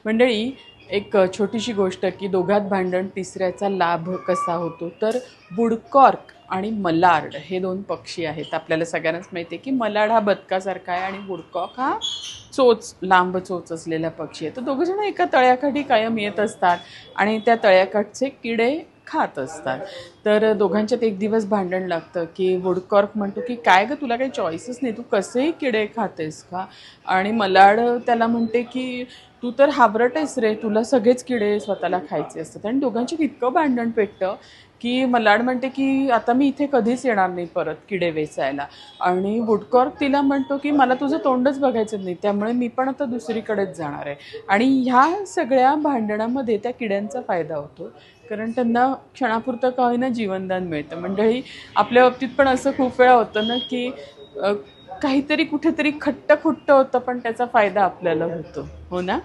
मंडळी, एक छोटीशी गोष्ट की दोघात भांडण तिसऱ्याचा लाभ कसा होतो. तर वुडकॉर्क आणि मलार्ड हे दोन पक्षी आहेत. आपल्याला सगळ्यांनाच माहिती आहे की मलाड हा बदकासारखा आहे आणि वुडकॉक हा चोच, लांब चोच असलेला पक्षी आहे. तर दोघं जण एका तळ्याकाठी कायम येत असतात आणि त्या तळ्याकाठचे किडे खात असतात. तर दोघांच्यात एक दिवस भांडण लागतं की वुडकॉर्क म्हणतो की काय ग, तुला काही चॉईसच नाही, तू कसेही किडे खातेस का. आणि मलाड त्याला म्हणते की तू तर हाबरट आहेस रे, तुला सगळेच किडे स्वतःला खायचे असतात. आणि दोघांची इतकं भांडण पेटतं की मलाड म्हणते की आता मी इथे कधीच येणार नाही परत किडे वेचायला. आणि वुडकॉर्क तिला म्हणतो की मला तुझं तोंडच बघायचं नाही, त्यामुळे मी पण आता दुसरीकडेच जाणार आहे. आणि ह्या सगळ्या भांडणामध्ये त्या किड्यांचा फायदा होतो, कारण त्यांना क्षणापुरतं का होईना जीवनदान मिळतं. मंडळी, आपल्या बाबतीत पण असं खूप वेळा होतं ना की काहीतरी कुठेतरी खट्ट खुट्ट होतं पण त्याचा फायदा आपल्याला होतो, हो ना.